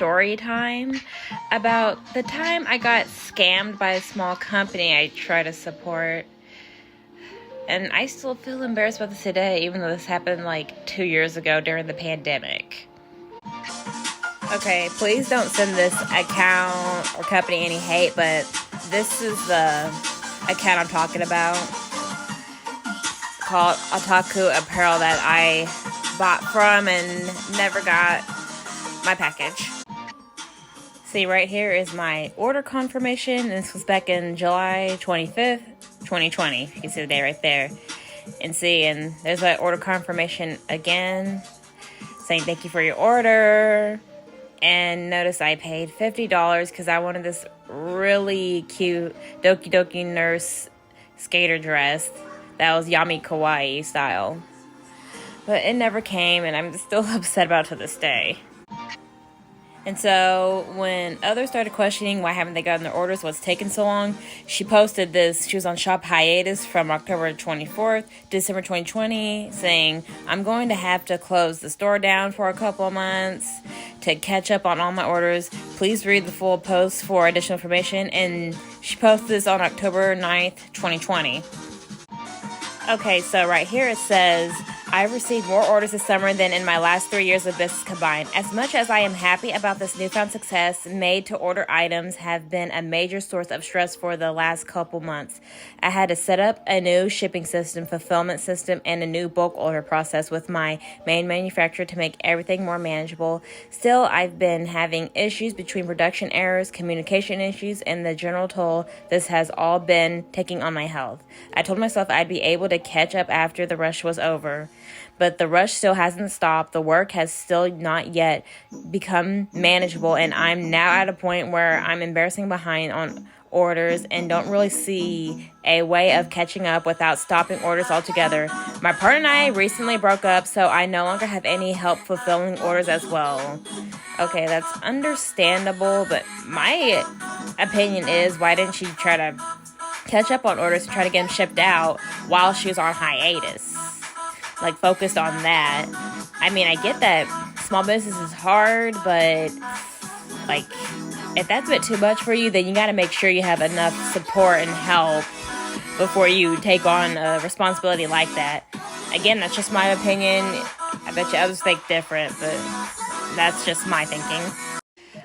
story time about the time I got scammed by a small company I try to support. And I still feel embarrassed about this today, even though this happened like 2 years ago during the pandemic. Okay, please don't send this account or company any hate, but this is the account I'm talking about, called Ota-Q apparel, that I bought from and never got my package. See, right here is my order confirmation. This was back in July 25th, 2020. You can see the day right there. And see, and there's my order confirmation again, saying thank you for your order. And notice I paid $50 because I wanted this really cute Doki Doki Nurse skater dress that was Yami Kawaii style. But it never came, and I'm still upset about it to this day. And so when others started questioning why haven't they gotten their orders, what's taking so long, she posted this. She was on shop hiatus from October 24th, December 2020, saying, I'm going to have to close the store down for a couple of months to catch up on all my orders. Please read the full post for additional information. And she posted this on October 9th, 2020. Okay, so right here it says, I've received more orders this summer than in my last 3 years of business combined. As much as I am happy about this newfound success, made-to-order items have been a major source of stress for the last couple months. I had to set up a new shipping system, fulfillment system, and a new bulk order process with my main manufacturer to make everything more manageable. Still, I've been having issues between production errors, communication issues, and the general toll this has all been taking on my health. I told myself I'd be able to catch up after the rush was over. But the rush still hasn't stopped. The work has still not yet become manageable, and I'm now at a point where I'm embarrassing behind on orders and don't really see a way of catching up without stopping orders altogether. My partner and I recently broke up, so I no longer have any help fulfilling orders as well. Okay, that's understandable, but my opinion is, why didn't she try to catch up on orders and try to get them shipped out while she was on hiatus? Like, focused on that. I mean, I get that small business is hard, but like, if that's a bit too much for you, then you got to make sure you have enough support and help before you take on a responsibility like that. Again, that's just my opinion. I bet you others think different, but that's just my thinking.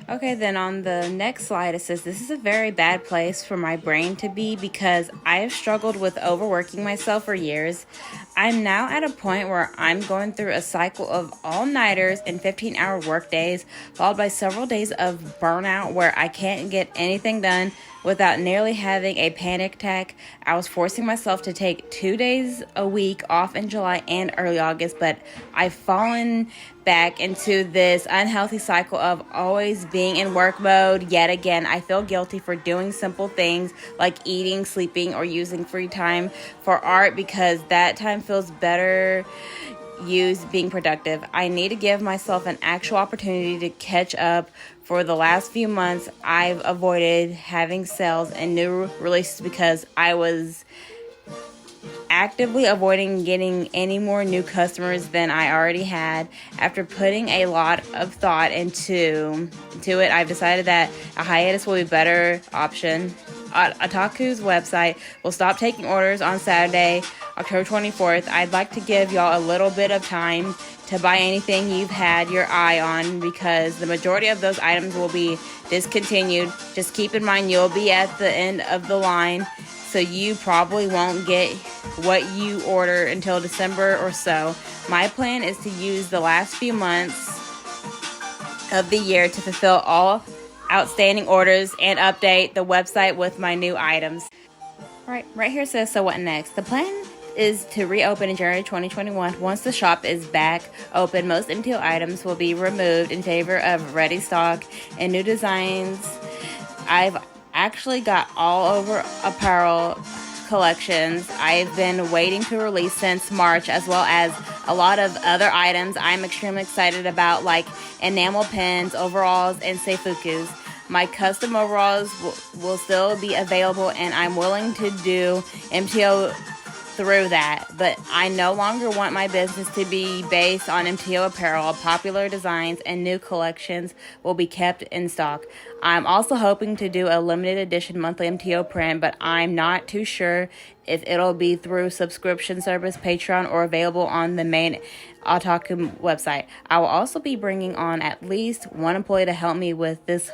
Okay, then on the next slide, it says, this is a very bad place for my brain to be because I have struggled with overworking myself for years. I'm now at a point where I'm going through a cycle of all-nighters and 15-hour work days, followed by several days of burnout where I can't get anything done without nearly having a panic attack. I was forcing myself to take 2 days a week off in July and early August, but I've fallen back into this unhealthy cycle of always being in work mode yet again. I feel guilty for doing simple things like eating, sleeping, or using free time for art because that time feels better used being productive. I need to give myself an actual opportunity to catch up. For the last few months, I've avoided having sales and new releases because I was actively avoiding getting any more new customers than I already had. After putting a lot of thought into it, I've decided that a hiatus will be a better option. Ota-Q's website will stop taking orders on Saturday, October 24th. I'd like to give y'all a little bit of time to buy anything you've had your eye on because the majority of those items will be discontinued. Just keep in mind you'll be at the end of the line, so you probably won't get what you order until December or so. My plan is to use the last few months of the year to fulfill all outstanding orders and update the website with my new items. Right here it says, so what next? The plan is to reopen in January 2021. Once the shop is back open, most MTO items will be removed in favor of ready stock and new designs. I've actually got all over apparel collections I've been waiting to release since March, as well as a lot of other items I'm extremely excited about, like enamel pins, overalls, and seifukus. My custom overalls will still be available, and I'm willing to do MTO through that, but I no longer want my business to be based on MTO apparel. Popular designs and new collections will be kept in stock. I'm also hoping to do a limited edition monthly MTO print, but I'm not too sure if it'll be through subscription service, Patreon, or available on the main Ota-Q website. I will also be bringing on at least one employee to help me with this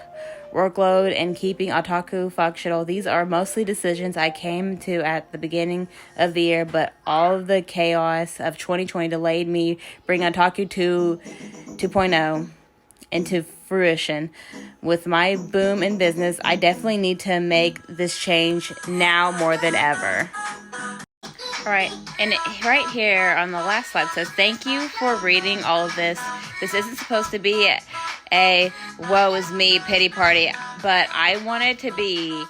workload and keeping Ota-Q functional. These are mostly decisions I came to at the beginning of the year, but all of the chaos of 2020 delayed me bringing Ota-Q 2.0 into fruition. With my boom in business, I definitely need to make this change now more than ever. Alright, and right here on the last slide says, thank you for reading all of this. This isn't supposed to be a woe is me pity party, but I wanted to be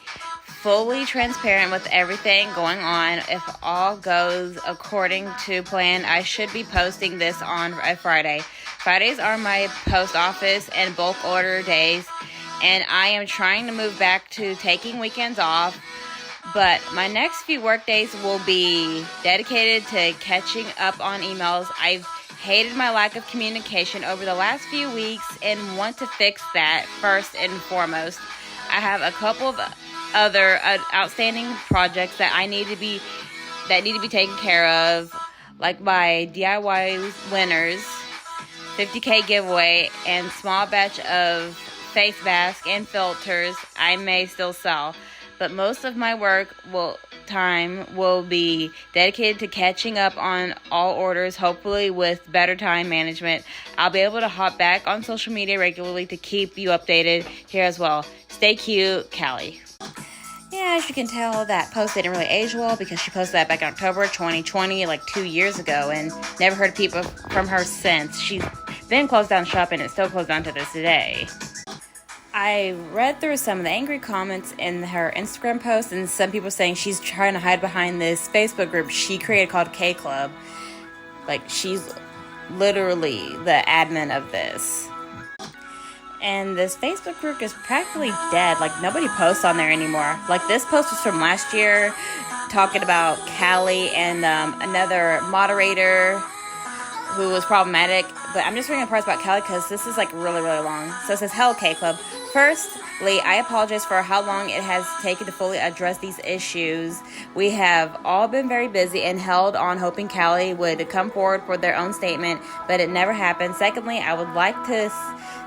fully transparent with everything going on. If all goes according to plan, I should be posting this on a Friday. Fridays are my post office and bulk order days, and I am trying to move back to taking weekends off. But my next few work days will be dedicated to catching up on emails. I've hated my lack of communication over the last few weeks and want to fix that first and foremost. I have a couple of other outstanding projects that need to be taken care of, like my DIY winners, 50K giveaway, and small batch of face masks and filters I may still sell. But most of my time will be dedicated to catching up on all orders, hopefully with better time management. I'll be able to hop back on social media regularly to keep you updated here as well. Stay cute, Callie. Yeah, as you can tell, that post didn't really age well because she posted that back in October 2020, like 2 years ago, and never heard people from her since. She's been closed down shop and it's still closed down to this day. I read through some of the angry comments in her Instagram post, and some people saying she's trying to hide behind this Facebook group she created called K Club. Like, she's literally the admin of this. And this Facebook group is practically dead. Like, nobody posts on there anymore. Like, this post was from last year, talking about Callie and another moderator who was problematic. But I'm just reading the parts about Callie because this is like really, really long. So it says, Hello, K Club. Firstly, I apologize for how long it has taken to fully address these issues. We have all been very busy and held on hoping Callie would come forward for their own statement, but it never happened. Secondly, I would like to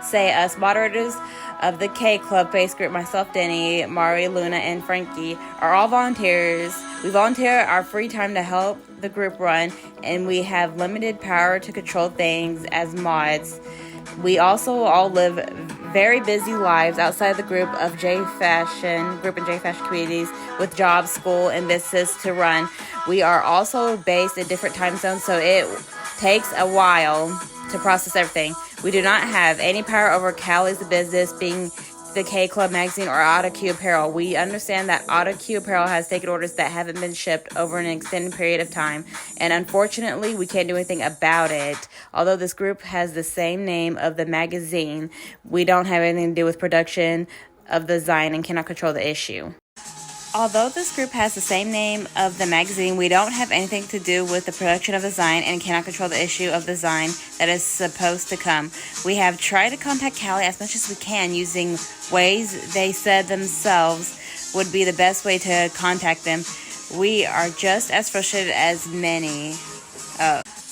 say us moderators of the K Club face group, myself, Denny, Mari, Luna, and Frankie, are all volunteers. We volunteer our free time to help the group run, and we have limited power to control things as mods. We also all live very busy lives outside the group and J Fashion communities with jobs, school, and business to run. We are also based in different time zones, so it takes a while to process everything. We do not have any power over Callie's business, being the K Club magazine or Ota-Q apparel. We understand that Ota-Q apparel has taken orders that haven't been shipped over an extended period of time, and unfortunately we can't do anything about it. Although this group has the same name of the magazine, we don't have anything to do with production of the design and cannot control the issue. Although this group has the same name of the magazine, we don't have anything to do with the production of the design and cannot control the issue of the design that is supposed to come. We have tried to contact Callie as much as we can using ways they said themselves would be the best way to contact them. We are just as frustrated as many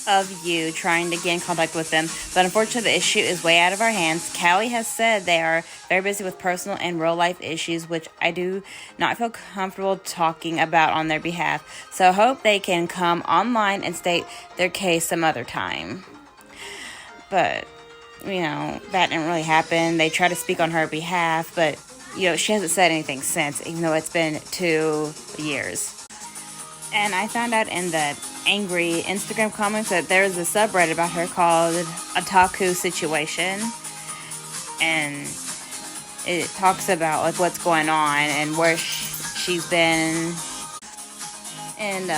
of you trying to get in contact with them, but unfortunately the issue is way out of our hands. Callie has said they are very busy with personal and real life issues, which I do not feel comfortable talking about on their behalf, so I hope they can come online and state their case some other time. But that didn't really happen. They tried to speak on her behalf, but she hasn't said anything since, even though it's been 2 years. And I found out in the angry Instagram comments that there's a subreddit about her called Ota-Q Situation, and it talks about like what's going on and where she's been. And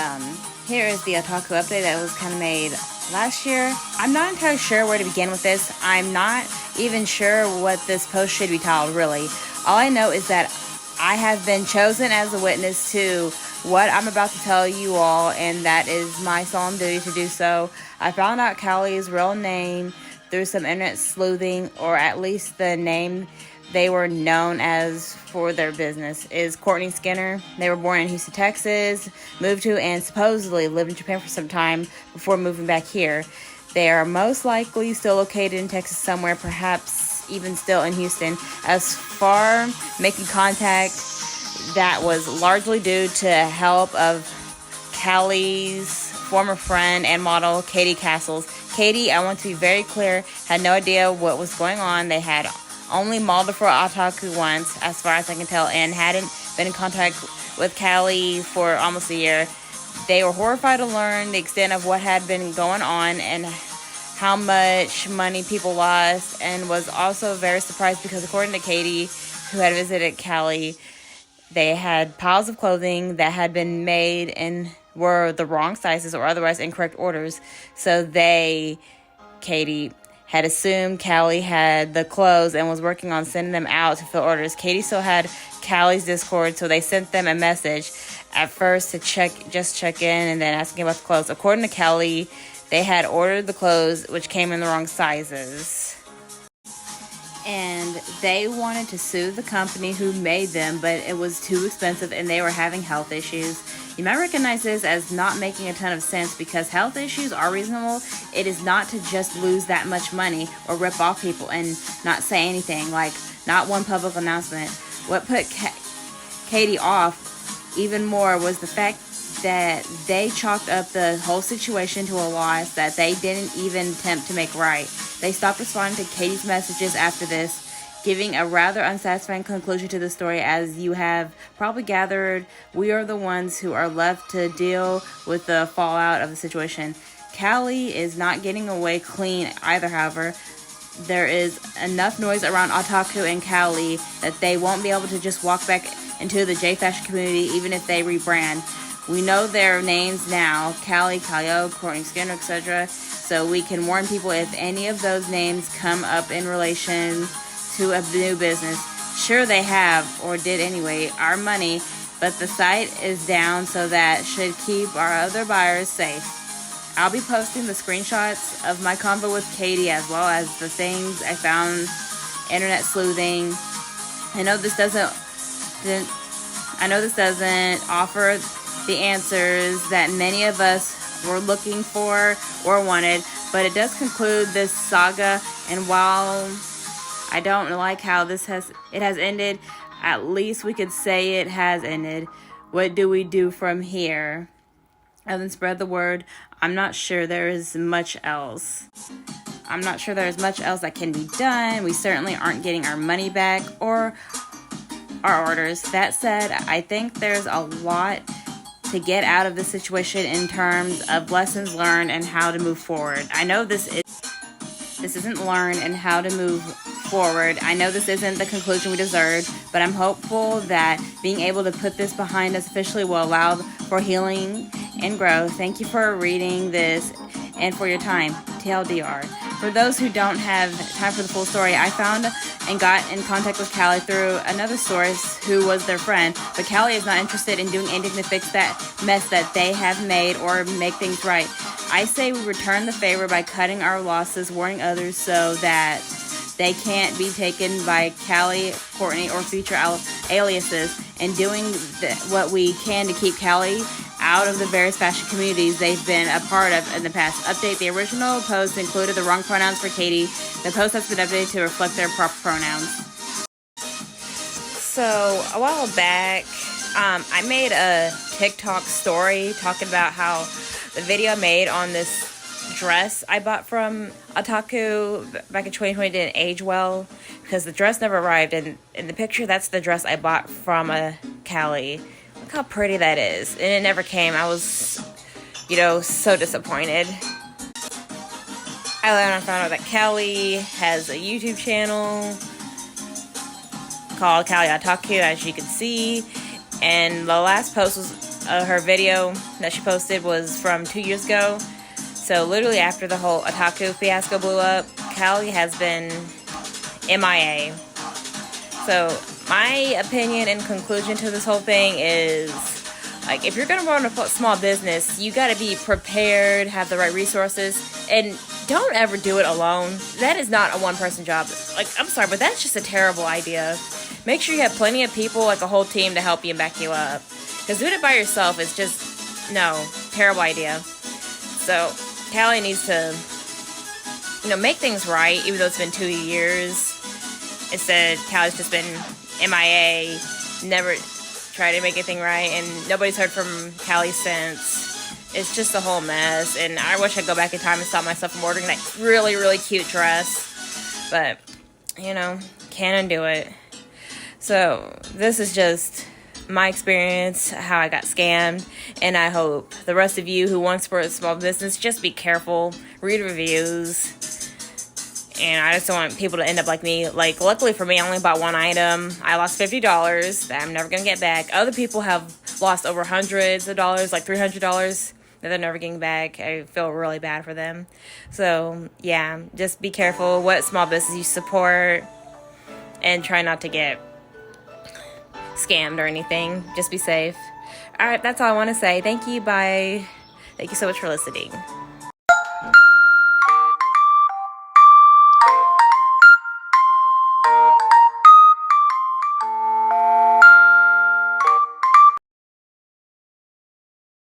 here is the Ota-Q update that was kind of made last year. I'm not entirely sure where to begin with this. I'm not even sure what this post should be titled, really. All I know is that I have been chosen as a witness to what I'm about to tell you all, and that is my solemn duty to do so. I found out Callie's real name through some internet sleuthing, or at least the name they were known as for their business is Courtney Skinner. They were born in Houston, Texas, moved to and supposedly lived in Japan for some time before moving back here. They are most likely still located in Texas somewhere, perhaps even still in Houston. As far making contact, that was largely due to help of Callie's former friend and model, Katie Castles. Katie, I want to be very clear, had no idea what was going on. They had only modeled for Ota-Q once, as far as I can tell, and hadn't been in contact with Callie for almost a year. They were horrified to learn the extent of what had been going on and how much money people lost, and was also very surprised because, according to Katie, who had visited Callie, they had piles of clothing that had been made and were the wrong sizes or otherwise incorrect orders. So Katie, had assumed Callie had the clothes and was working on sending them out to fill orders. Katie still had Callie's Discord, so they sent them a message at first to check in and then asking about the clothes. According to Callie, they had ordered the clothes, which came in the wrong sizes. And they wanted to sue the company who made them, but it was too expensive and they were having health issues. You might recognize this as not making a ton of sense because health issues are reasonable. It is not to just lose that much money or rip off people and not say anything, like not one public announcement. What put Katie off even more was the fact that they chalked up the whole situation to a loss that they didn't even attempt to make right. They stopped responding to Katie's messages after this, giving a rather unsatisfying conclusion to the story. As you have probably gathered, we are the ones who are left to deal with the fallout of the situation. Callie is not getting away clean either, however. There is enough noise around Ota-Q and Callie that they won't be able to just walk back into the J-Fashion community even if they rebrand. We know their names now, Callie, Callio, Courtney Skinner, etc. So we can warn people if any of those names come up in relation to a new business. Sure, they have, or did anyway, our money, but the site is down, so that should keep our other buyers safe. I'll be posting the screenshots of my convo with Katie as well as the things I found internet sleuthing. I know this doesn't offer the answers that many of us were looking for or wanted, but it does conclude this saga. And while I don't like how it has ended, at least we could say it has ended. What do we do from here? Other than spread the word, I'm not sure there is much else. That can be done. We certainly aren't getting our money back or our orders. That said, I think there's a lot to get out of this situation in terms of lessons learned and how to move forward. I know this isn't learn and how to move forward. I know this isn't the conclusion we deserved, but I'm hopeful that being able to put this behind us officially will allow for healing and growth. Thank you for reading this and for your time. TLDR. For those who don't have time for the full story, I found and got in contact with Callie through another source who was their friend, but Callie is not interested in doing anything to fix that mess that they have made or make things right. I say we return the favor by cutting our losses, warning others so that they can't be taken by Callie, Courtney, or future aliases, and doing what we can to keep Callie out of the various fashion communities they've been a part of in the past. Update: the original post included the wrong pronouns for Katie. The post has been updated to reflect their proper pronouns. So, a while back, I made a TikTok story talking about how the video I made on this dress I bought from Ota-Q back in 2020 didn't age well because the dress never arrived, and in the picture that's the dress I bought from Callie. Look how pretty that is, and it never came. I was so disappointed. I later found out that Callie has a YouTube channel called Callie Ota-Q, as you can see, and the last post was her video that she posted was from 2 years ago. So literally after the whole Ota-Q fiasco blew up, Callie has been MIA. So My opinion and conclusion to this whole thing is, like, if you're going to run a small business, you got to be prepared, have the right resources, and don't ever do it alone. That is not a one-person job. Like, I'm sorry, but that's just a terrible idea. Make sure you have plenty of people, like a whole team, to help you and back you up. Because doing it by yourself is just, no, terrible idea. So, Callie needs to, make things right, even though it's been 2 years. Instead, Callie's just been MIA, never tried to make anything right, and nobody's heard from Callie since. It's just a whole mess, and I wish I'd go back in time and stop myself from ordering that really, really cute dress. But, can't undo it. So, this is just my experience, how I got scammed, and I hope the rest of you who want to support a small business, just be careful, read reviews, and I just don't want people to end up like me. Like, luckily for me, I only bought one item. I lost $50 that I'm never going to get back. Other people have lost over hundreds of dollars, like $300 that they're never getting back. I feel really bad for them. So, yeah, just be careful what small business you support and try not to get scammed or anything. Just be safe. All right, that's all I want to say. Thank you. Bye. Thank you so much for listening.